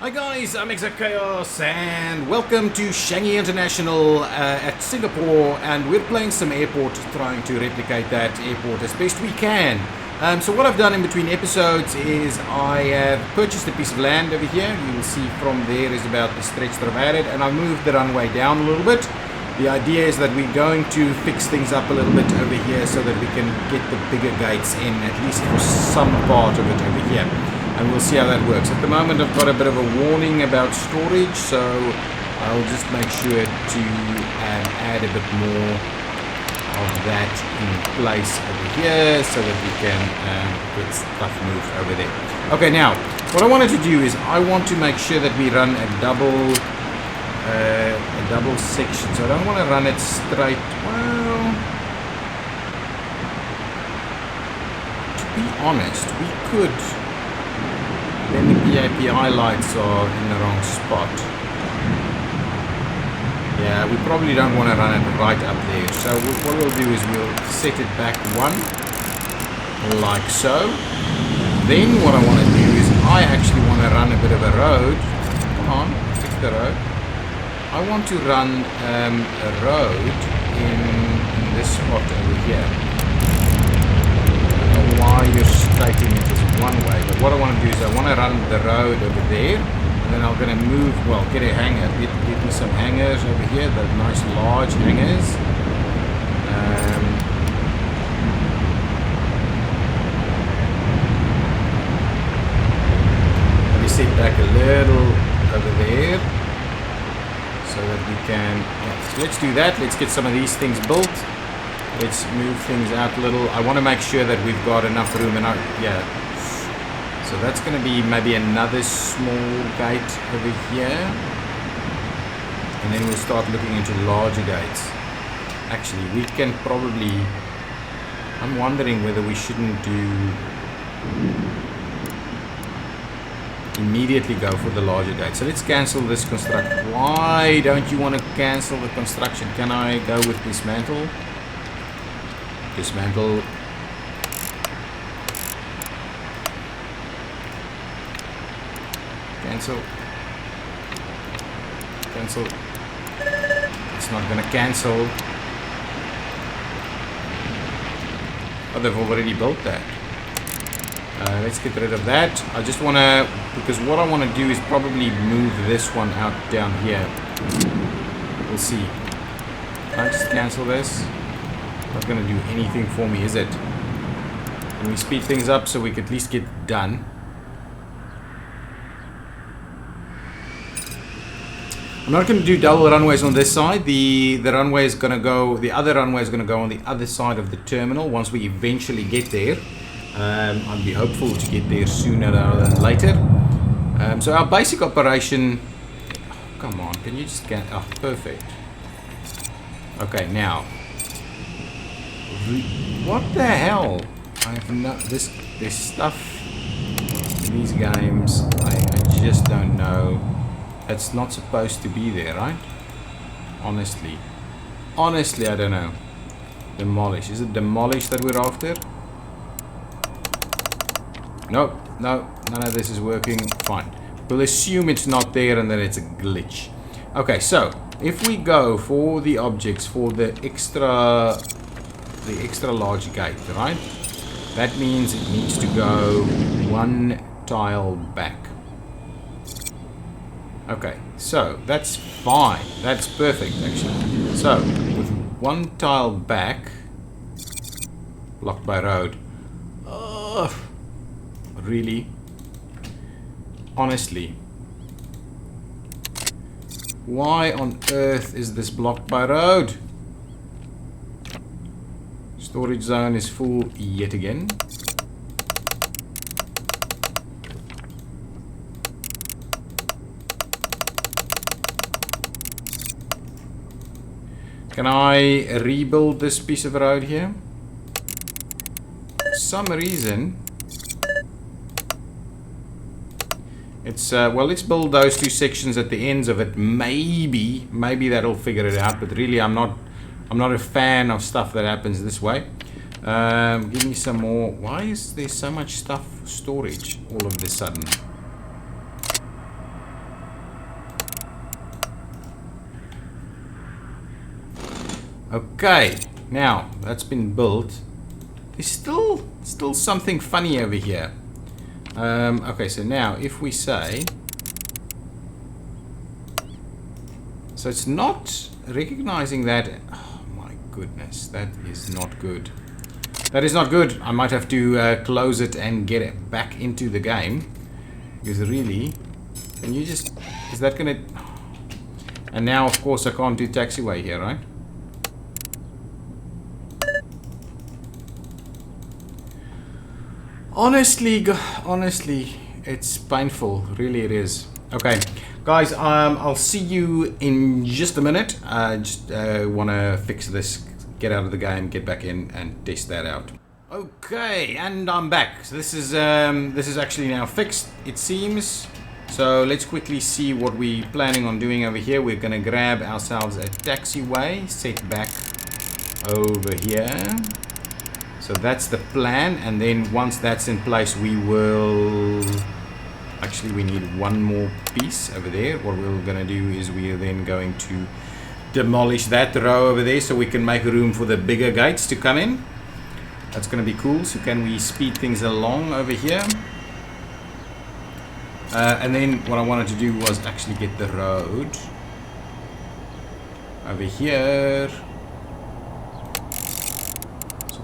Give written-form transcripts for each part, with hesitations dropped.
Hi guys, I'm ExactChaos and welcome to Changi International at Singapore, and we're playing SimAirport, trying to replicate that airport as best we can. So what I've done in between episodes is I have purchased a piece of land over here. You will see from there is about the stretch that I've added, and I've moved the runway down a little bit. The idea is that we're going to fix things up a little bit over here so that we can get the bigger gates in, at least for some part of it over here. And we'll see how that works. At the moment I've got a bit of a warning about storage, so I'll just make sure to add a bit more of that in place over here so that we can get stuff moved over there. Okay, now what I wanted to do is I want to make sure that we run a double section. So I don't want to run it straight. Well, to be honest, we could. Then the PAPI lights are in the wrong spot. Yeah, we probably don't want to run it right up there. So what we'll do is we'll set it back one, like so. Then what I want to do is I actually want to run a bit of a road. Come on, fix the road. I want to run a road in this spot over here. Why you're stating it as one way, but what I want to do is I want to run the road over there, and then I'm going to move, well, get a hanger, get me some hangers over here, those nice large hangers. Let me sit back a little over there so that we can, yeah, so let's do that. Let's get some of these things built. Let's move things out a little. I want to make sure that we've got enough room, and yeah. So that's going to be maybe another small gate over here, and then we'll start looking into larger gates. Actually, we can probably. I'm wondering whether we shouldn't immediately go for the larger gate. So let's cancel this construction. Why don't you want to cancel the construction? Can I go with dismantle? Dismantle. Cancel. Cancel. It's not gonna cancel. Oh, they've already built that. Let's get rid of that. I just wanna, because what I want to do is probably move this one out down here. We'll see. Can I just cancel this? Not going to do anything for me, is it? Can we speed things up so we can at least get done? I'm not going to do double runways on this side. The runway is going to go, the other runway is going to go on the other side of the terminal once we eventually get there. I'd be hopeful to get there sooner rather than later. So our basic operation, oh, come on, can you just get, oh, perfect. Okay, now. What the hell? I have no, this stuff in these games, I just don't know. It's not supposed to be there, right? Honestly, I don't know. Demolish. Is it demolish that we're after? Nope, no, none of this is working. Fine. We'll assume it's not there and that it's a glitch. Okay, so if we go for the objects for the extra large gate, right? That means it needs to go one tile back. Okay, so that's fine. That's perfect, actually. So with one tile back, blocked by road. Really? Honestly, why on earth is this blocked by road? Storage zone is full yet again. Can I rebuild this piece of road here? For some reason, it's well, let's build those two sections at the ends of it. Maybe that'll figure it out. But really, I'm not a fan of stuff that happens this way. Give me some more. Why is there so much stuff for storage all of a sudden? Okay, now that's been built. There's still something funny over here. Okay, so now if we say, so it's not recognizing that. Oh my goodness, that is not good. That is not good. I might have to close it and get it back into the game, because really, can you just, is that gonna? And now of course I can't do taxiway here, right? Honestly, it's painful. Really, it is. Okay, guys, I'll see you in just a minute. I just want to fix this, get out of the game, get back in, and test that out. Okay, and I'm back. So this is actually now fixed, it seems. So let's quickly see what we're planning on doing over here. We're gonna grab ourselves a taxiway, set back over here. So that's the plan, and then once that's in place, we will... Actually, we need one more piece over there. What we're going to do is we are then going to demolish that row over there so we can make room for the bigger gates to come in. That's going to be cool. So can we speed things along over here? And then what I wanted to do was actually get the road over here.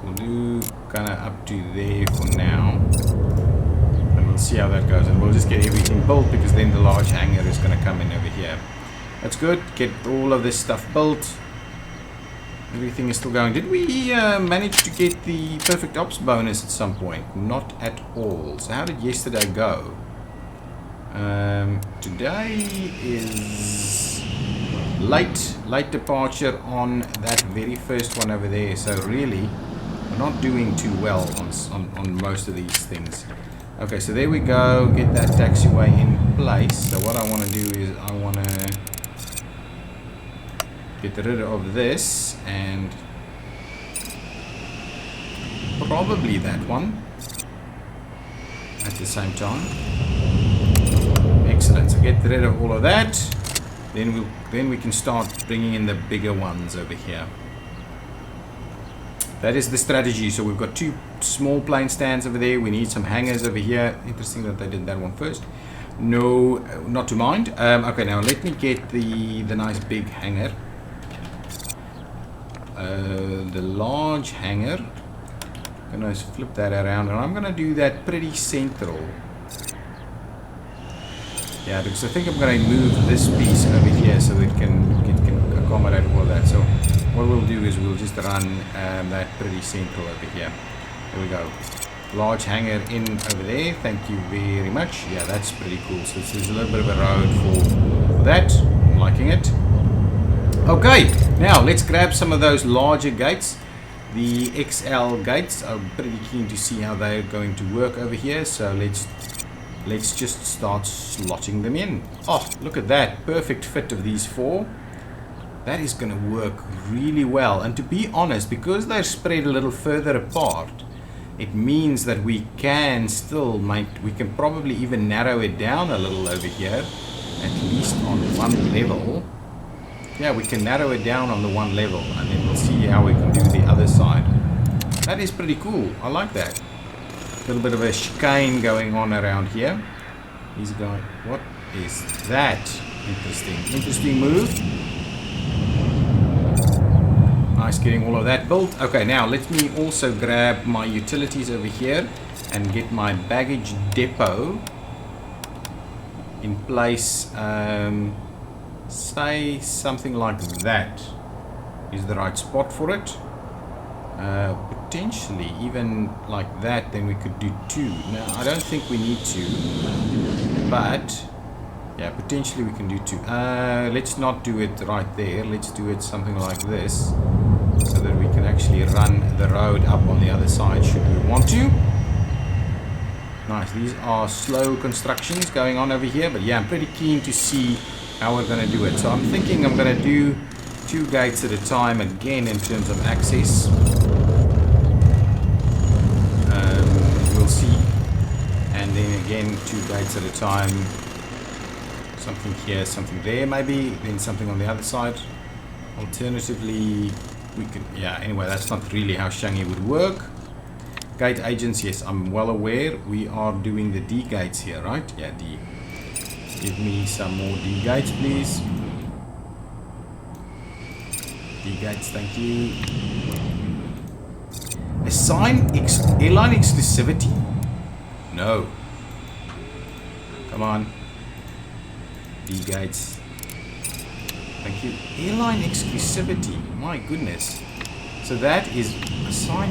We'll do kind of up to there for now, and we'll see how that goes, and we'll just get everything built, because then the large hangar is going to come in over here. That's good. Get all of this stuff built. Everything is still going. Did we manage to get the perfect ops bonus at some point? Not at all. So how did yesterday go? Today is late departure on that very first one over there, so really we're not doing too well on most of these things. Okay, so there we go. Get that taxiway in place. So what I want to do is I want to get rid of this and probably that one at the same time. Excellent. So get rid of all of that. Then we can start bringing in the bigger ones over here. That is the strategy. So we've got two small plane stands over there. We need some hangars over here. Interesting that they did that one first. No, not to mind. Okay, now let me get the nice big hangar. The large hangar. I'm gonna flip that around, and I'm gonna do that pretty central. Yeah, because I think I'm going to move this piece over here so it can accommodate all of that. So what we'll do is we'll just run that pretty central over here. There we go. Large hangar in over there. Thank you very much. Yeah, that's pretty cool. So there's a little bit of a road for that. I'm liking it. Okay, now let's grab some of those larger gates. The XL gates. I'm pretty keen to see how they're going to work over here. So let's just start slotting them in. Oh, look at that. Perfect fit of these four. That is going to work really well. And to be honest, because they're spread a little further apart, it means that we can still we can probably even narrow it down a little over here, at least on one level. Yeah, we can narrow it down on the one level, and then we'll see how we can do the other side. That is pretty cool. I like that. A little bit of a chicane going on around here. He's going, what is that? Interesting move. Nice getting all of that built. Okay, now let me also grab my utilities over here and get my baggage depot in place. Say something like that is the right spot for it. Potentially even like that, then we could do two. Now I don't think we need to, but yeah, potentially we can do two. Let's not do it right there. Let's do it something like this, so that we can actually run the road up on the other side should we want to. Nice. These are slow constructions going on over here, but yeah, I'm pretty keen to see how we're going to do it. So I'm thinking I'm going to do 2 gates at a time again in terms of access. We'll see. And then again 2 gates at a time. Something here, something there maybe, then something on the other side. Alternatively, we can, yeah, anyway, that's not really how Changi would work. Gate agents, yes, I'm well aware. We are doing the D gates here, right? Yeah, D. Give me some more D gates, please. D gates, thank you. Assign airline exclusivity? No. Come on. D gates. Thank you. Airline exclusivity. My goodness. So that is assign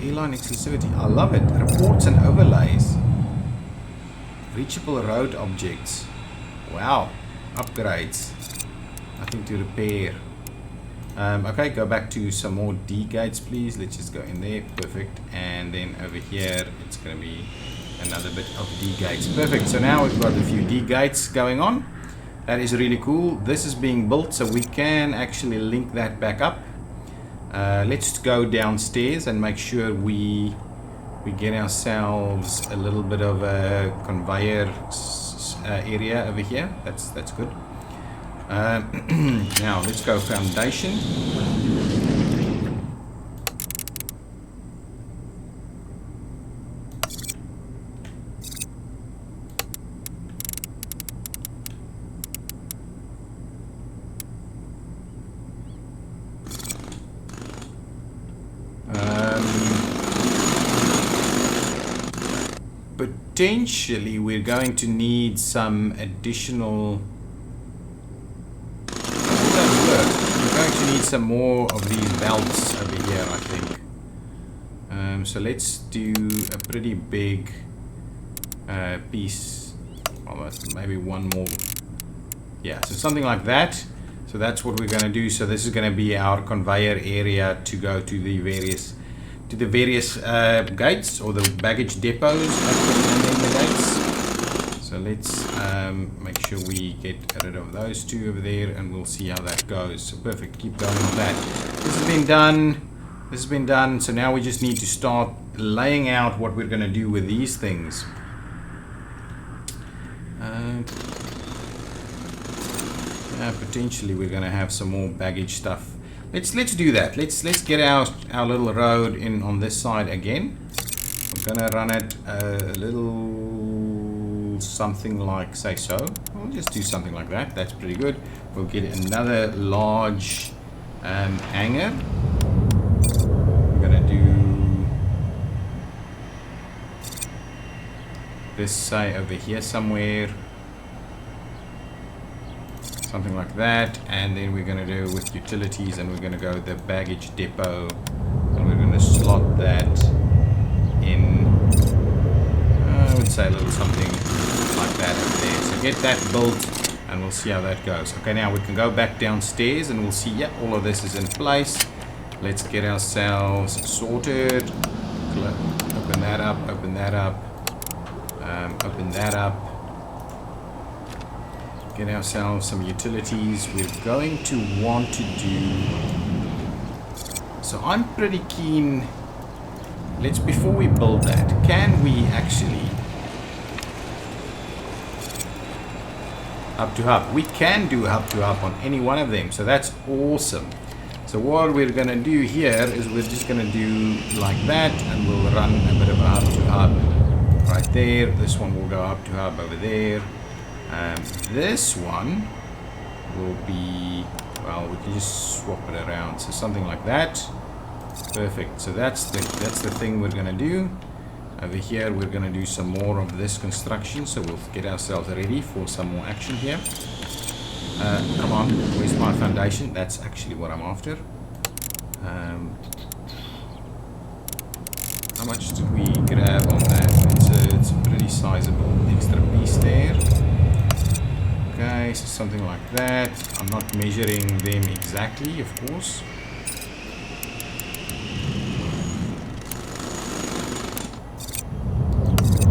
airline exclusivity. I love it. Reports and overlays. Reachable road objects. Wow. Upgrades. Nothing to repair. Okay, go back to some more D gates, please. Let's just go in there. Perfect. And then over here, it's going to be another bit of D gates. Perfect. So now we've got a few D gates going on. That is really cool. This is being built, so we can actually link that back up. Let's go downstairs and make sure we get ourselves a little bit of a conveyor area over here. That's good. Now let's go foundation. Potentially we're going to need some additional, we're going to need some more of these belts over here, I think. So let's do a pretty big piece, almost maybe one more. Yeah, so something like that. So that's what we're going to do. So this is going to be our conveyor area to go to the various gates, or the baggage depots, and then the gates. So let's make sure we get rid of those two over there, and we'll see how that goes. So perfect, keep going on that. This has been done. This has been done. So now we just need to start laying out what we're going to do with these things. Potentially we're going to have some more baggage stuff. Let's do that. Let's get our little road in on this side again. I'm gonna run it a little something like, say so. We'll just do something like that. That's pretty good. We'll get another large hangar. I'm gonna do this, say, over here somewhere. Something like that, and then we're going to do with utilities, and we're going to go the baggage depot, and we're going to slot that in, I would say a little something like that over there. So get that built, and we'll see how that goes. Okay, now we can go back downstairs, and we'll see, yeah, all of this is in place. Let's get ourselves sorted. Open that up, open that up, open that up. Get ourselves some utilities. We're going to want to do, so I'm pretty keen, before we build that, can we actually hub to hub? We can do hub to hub on any one of them, so that's awesome. So what we're going to do here is we're just going to do like that, and we'll run a bit of a hub to hub right there. This one will go hub to hub over there. This one will be, well, we can just swap it around, so something like that. Perfect. So that's the thing we're gonna do. Over here we're gonna do some more of this construction, so we'll get ourselves ready for some more action here. Come on, where's my foundation? That's actually what I'm after. How much did we grab on that? It's a pretty sizable extra piece there. Okay, so something like that. I'm not measuring them exactly, of course.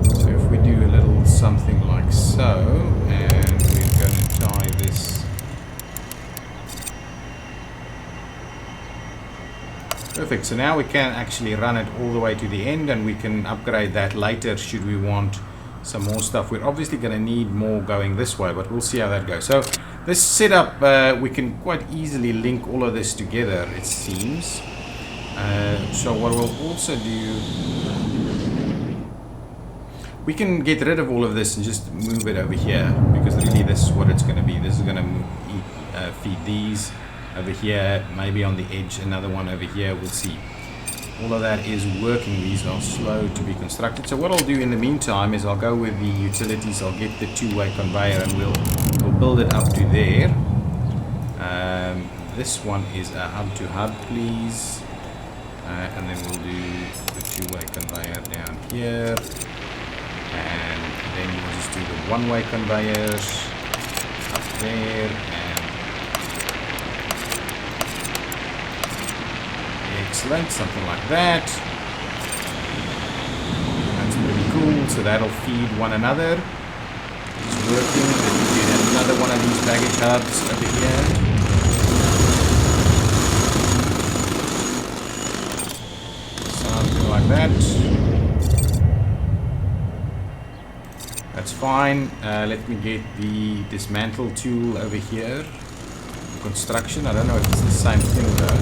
So if we do a little something like so, and we're going to tie this. Perfect, so now we can actually run it all the way to the end, and we can upgrade that later should we want some more stuff. We're obviously going to need more going this way, but we'll see how that goes. So This setup, we can quite easily link all of this together, it seems. So what we'll also do, we can get rid of all of this and just move it over here, because really this is what it's going to be. This is going to feed these over here, maybe on the edge, another one over here, we'll see. All of that is working. These are slow to be constructed. So what I'll do in the meantime is I'll go with the utilities, I'll get the two-way conveyor, and we'll build it up to there. This one is a hub-to-hub, please. And then we'll do the two-way conveyor down here. And then we'll just do the one-way conveyors up there. Excellent, something like that. That's pretty cool. So that'll feed one another. It's working. Then we do another one of these baggage hubs over here. Something like that. That's fine. Let me get the dismantle tool over here. Construction. I don't know if it's the same thing though.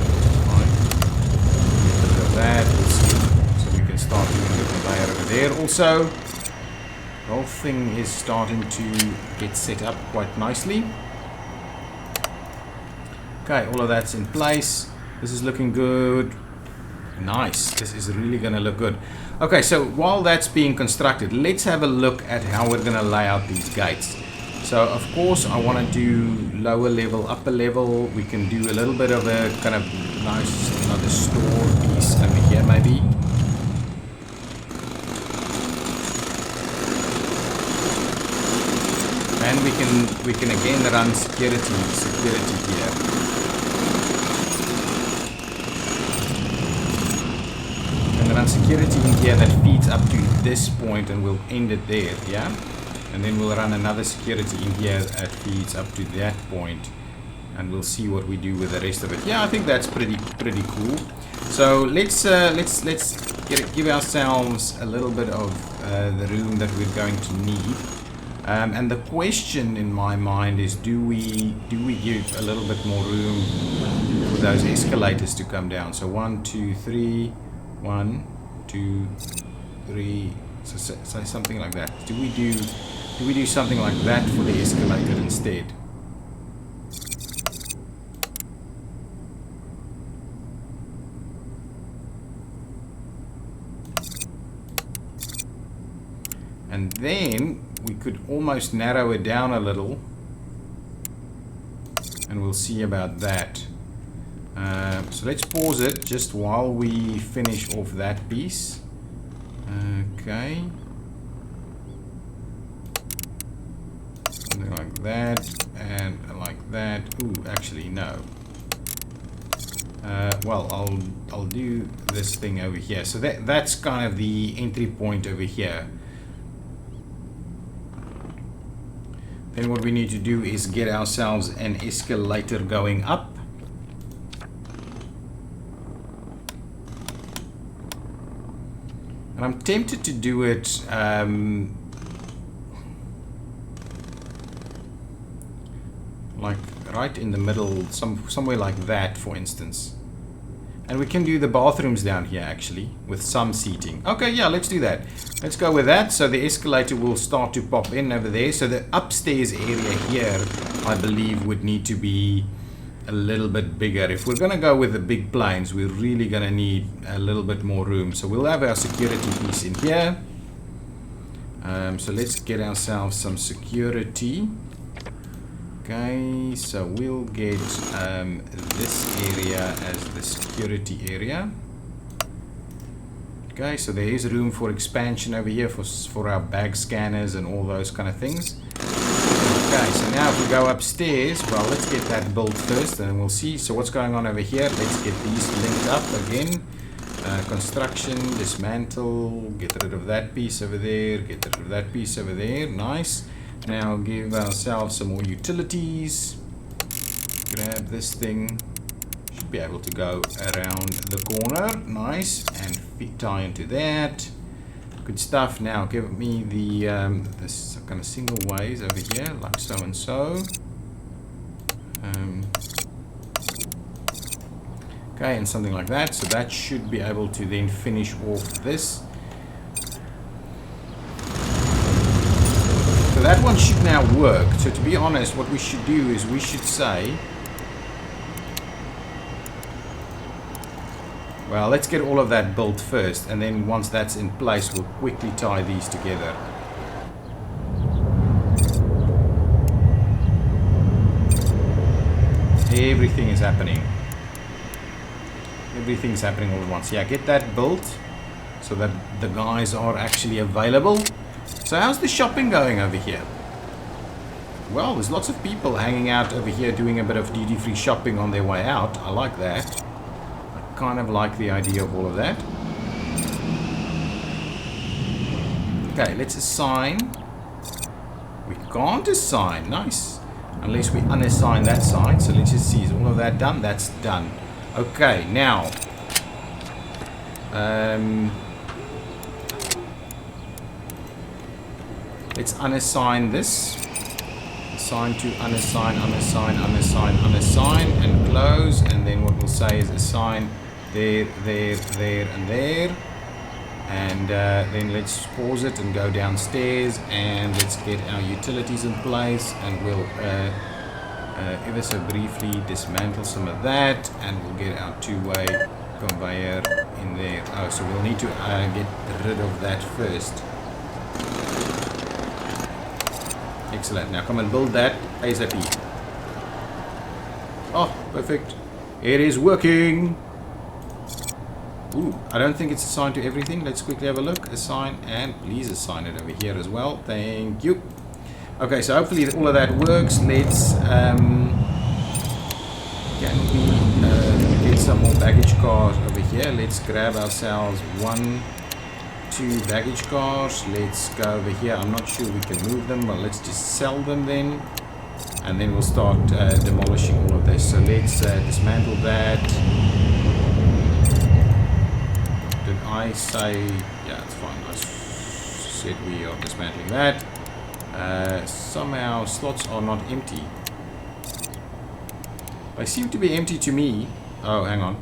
That, so we can start doing the conveyor over there. Also, the whole thing is starting to get set up quite nicely. Okay, all of that's in place. This is looking good. Nice. This is really going to look good. Okay, so while that's being constructed, let's have a look at how we're going to lay out these gates. So of course I want to do lower level, upper level. We can do a little bit of a kind of nice another store piece over here maybe. And we can again run security here. And run security in here that feeds up to this point, and we'll end it there, yeah? And then we'll run another security in here that feeds up to that point, and we'll see what we do with the rest of it. Yeah, I think that's pretty cool. So let's give ourselves a little bit of the room that we're going to need. And the question in my mind is, do we give a little bit more room for those escalators to come down? So 1, 2, 3, 1, 2, 3. So say something like that. Do we do something like that for the escalator instead? And then we could almost narrow it down a little, and we'll see about that. So let's pause it just while we finish off that piece. Okay. Something like that, and like that. Ooh, actually no. Well, I'll do this thing over here. So that's kind of the entry point over here. Then what we need to do is get ourselves an escalator going up. And I'm tempted to do it like right in the middle, somewhere like that, for instance. And we can do the bathrooms down here actually with some seating. Okay, yeah, let's do that. Let's go with that. So the escalator will start to pop in over there. So the upstairs area here, I believe, would need to be a little bit bigger. If we're going to go with the big planes, we're really going to need a little bit more room. So we'll have our security piece in here. So let's get ourselves some security. Okay, so we'll get this area as the security area. Okay, so there is room for expansion over here for our bag scanners and all those kind of things. Okay, so now if we go upstairs, well, let's get that built first and then we'll see. So what's going on over here? Let's get these linked up again. Construction, dismantle, get rid of that piece over there, get rid of that piece over there. Nice. Now give ourselves some more utilities. Grab this thing. Should be able to go around the corner. Nice. And tie into that. Good stuff. Now give me the this kind of single ways over here, like so and so. Okay, and something like that. So that should be able to then finish off this. So that one should now work. So to be honest, what we should do is we should say, well, let's get all of that built first, and then once that's in place, we'll quickly tie these together. Everything is happening. Everything's happening all at once. Yeah, get that built so that the guys are actually available. So how's the shopping going over here? Well, there's lots of people hanging out over here doing a bit of duty-free shopping on their way out. I like that. I kind of like the idea of all of that. Okay, let's assign. We can't assign. Nice. Unless we unassign that side. So let's just see. Is all of that done? That's done. Okay, now. Let's unassign this. Assign to unassign, unassign, unassign, unassign, and close. And then what we'll say is assign there, there, there, and there. And then let's pause it and go downstairs, and let's get our utilities in place, and we'll ever so briefly dismantle some of that, and we'll get our two-way conveyor in there. Oh, so we'll need to get rid of that first. Excellent. Now come and build that ASAP. Oh, perfect. It is working. Ooh, I don't think it's assigned to everything. Let's quickly have a look. Assign, and please assign it over here as well. Thank you. Okay, so hopefully all of that works. Let's can we get some more baggage cars over here? Let's grab ourselves 1, 2 baggage cars. Let's go over here. I'm not sure we can move them, but let's just sell them then, and then we'll start demolishing all of this. So let's dismantle that. Did I say, yeah, it's fine. I said we are dismantling that. Somehow slots are not empty. They seem to be empty to me. Oh, hang on.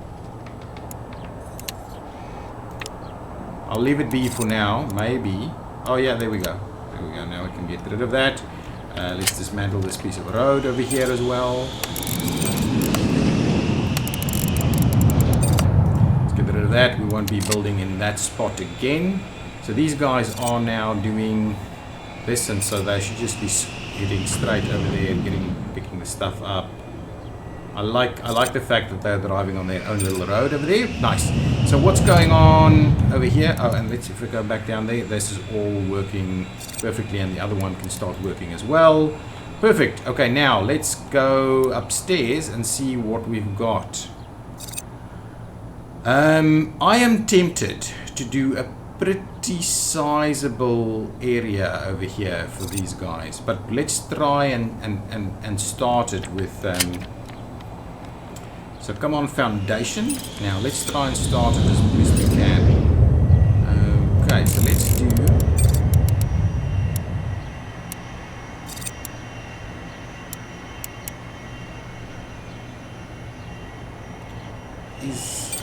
I'll leave it be for now, maybe. Oh yeah, there we go. There we go. Now we can get rid of that. Let's dismantle this piece of road over here as well. Rid of that. We won't be building in that spot again. So these guys are now doing this, and so they should just be heading straight over there and picking the stuff up. I like the fact that they're driving on their own little road over there. Nice. So what's going on over here? Oh, and let's, if we go back down there, this is all working perfectly, and the other one can start working as well. Perfect. Okay, now let's go upstairs and see what we've got. I am tempted to do a pretty sizable area over here for these guys, but let's try and start it with so come on, foundation. Now let's try and start it as best we can. Okay, so let's do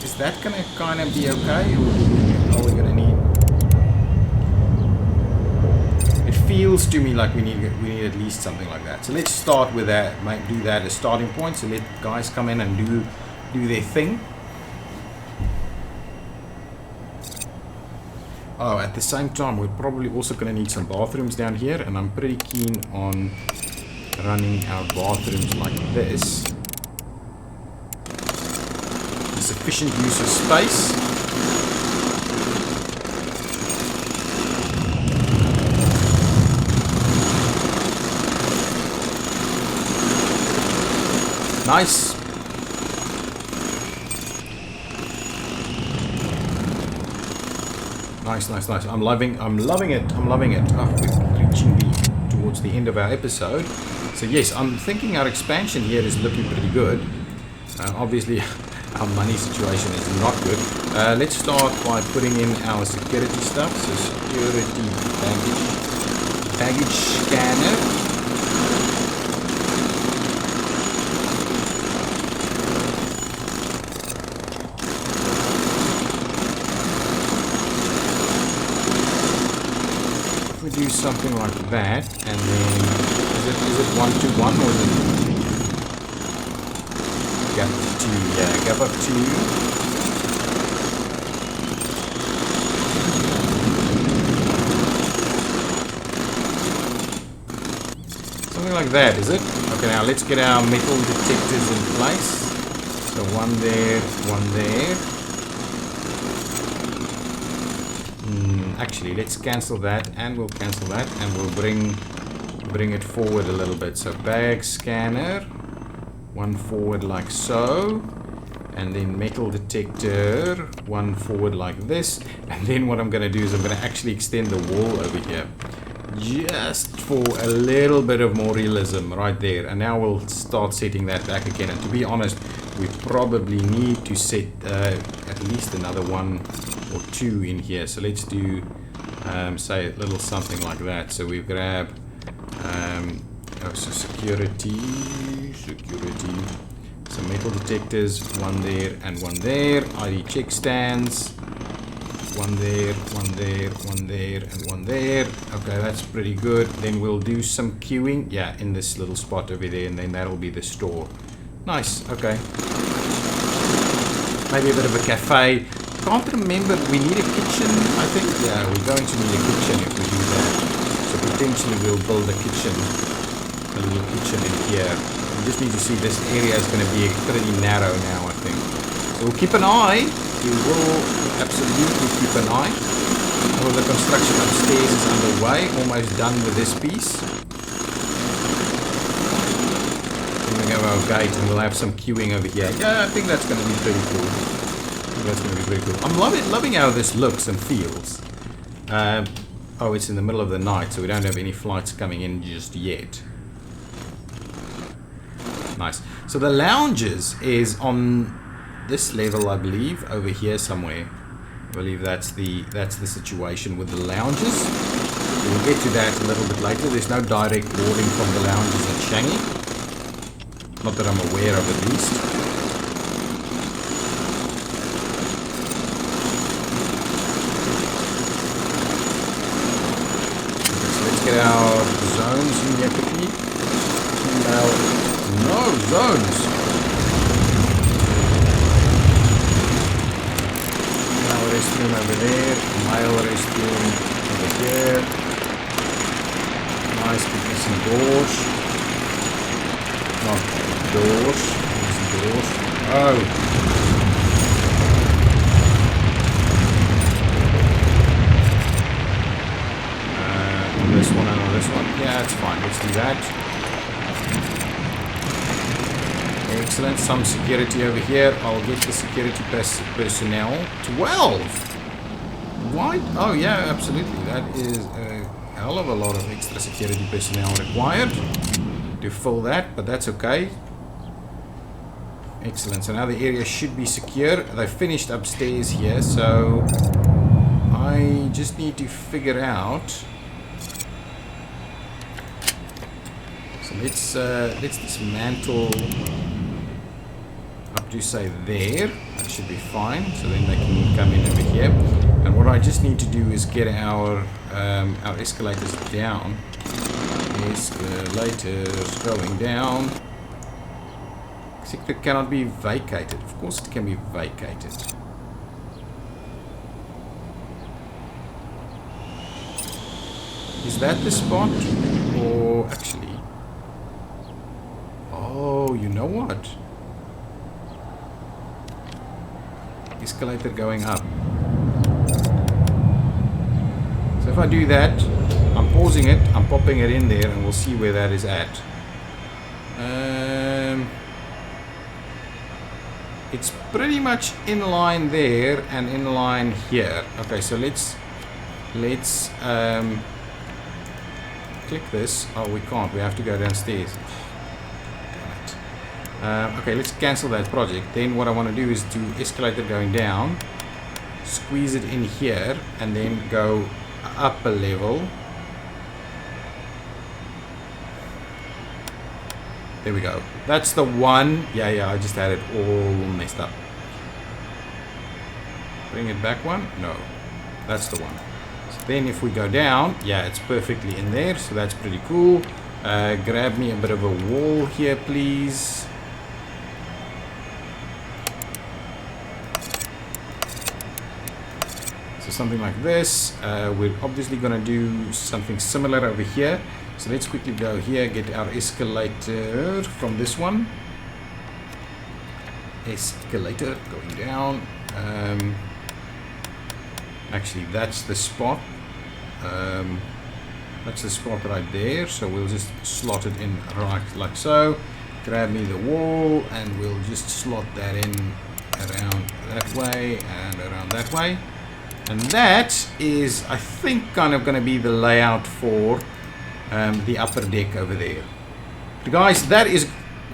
Is that gonna kind of be okay, or are we gonna need? It feels to me like we need at least something like that. So let's start with that. Might do that as starting point. So let guys come in and do their thing. Oh, at the same time, we're probably also gonna need some bathrooms down here, and I'm pretty keen on running our bathrooms like this. Sufficient use of space. Nice. Nice. I'm loving it. I'm loving it. Oh, we're reaching towards the end of our episode. So yes, I'm thinking our expansion here is looking pretty good. Obviously, our money situation is not good. Let's start by putting in our security stuff. So security baggage scanner. something like that, and then is it 1 to 1 or is it gap 2? Yeah, gap of 2. Something like that, is it? Okay, now let's get our metal detectors in place. So one there, one there. Actually, let's cancel that, and we'll cancel that, and we'll bring it forward a little bit. So bag scanner, one forward like so, and then metal detector, one forward like this. And then what I'm going to do is I'm going to actually extend the wall over here, just for a little bit of more realism right there. And now we'll start setting that back again. And to be honest, we probably need to set at least another 1 or 2 in here. So let's do say a little something like that. So we grab so security, so metal detectors, one there and one there. ID check stands, one there, one there, one there, and one there. Okay, that's pretty good. Then we'll do some queuing, yeah, in this little spot over there, and then that'll be the store. Nice. Okay, maybe a bit of a cafe. Can't remember. We need a kitchen, I think. Yeah, we're going to need a kitchen if we do that. So potentially we'll build a kitchen, a little kitchen in here. We just need to see, this area is going to be pretty narrow now, I think. So we'll keep an eye. We will absolutely keep an eye. Well, the construction upstairs is underway. Almost done with this piece. Then we have our gate, and we'll have some queuing over here. Yeah, I think that's going to be pretty cool. That's going to be pretty cool. I'm loving how this looks and feels. Oh, it's in the middle of the night, so we don't have any flights coming in just yet. Nice. So the lounges is on this level, I believe, over here somewhere. I believe that's the situation with the lounges. We'll get to that a little bit later. There's no direct boarding from the lounges at Changi. Not that I'm aware of, at least. Get our zones in here quickly. No zones. Now restroom over there. Mile restroom over here. Nice, give me some doors. Not doors. Some doors. Oh. This one and on this one. Yeah, it's fine. Let's do that. Excellent. Some security over here. I'll get the security personnel. 12! Why? Oh, yeah, absolutely. That is a hell of a lot of extra security personnel required to fill that, but that's okay. Excellent. So now the area should be secure. They finished upstairs here, so I just need to figure out. Let's dismantle up to say there. That should be fine. So then they can come in over here. And what I just need to do is get our escalators down. Escalators going down. Sector cannot be vacated. Of course it can be vacated. Is that the spot? Or actually... Oh, you know what? Escalator going up. So if I do that, I'm pausing it, I'm popping it in there, and we'll see where that is at. It's pretty much in line there and in line here. Okay, so let's click this. Oh, we can't. We have to go downstairs. Okay, let's cancel that project. Then what I want to do is do escalator going down, squeeze it in here, and then go up a level. There we go. That's the one. Yeah, I just had it all messed up. Bring it back one? No. That's the one. Then if we go down, yeah, it's perfectly in there, so that's pretty cool. Grab me a bit of a wall here, please. So something like this. We're obviously going to do something similar over here. So let's quickly go here, get our escalator from this one. Escalator going down. Actually, that's the spot. That's the spot right there. So we'll just slot it in right like so. Grab me the wall and we'll just slot that in around that way and around that way. And that is, I think, kind of going to be the layout for the upper deck over there. So guys, that is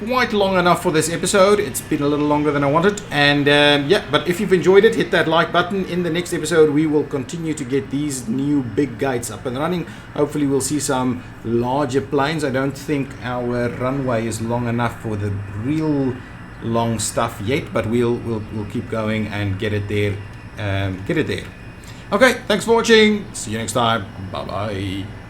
quite long enough for this episode. It's been a little longer than I wanted. And yeah, but if you've enjoyed it, hit that like button. In the next episode, we will continue to get these new big gates up and running. Hopefully, we'll see some larger planes. I don't think our runway is long enough for the real long stuff yet, but we'll keep going and get it there. Okay, thanks for watching. See you next time. Bye bye.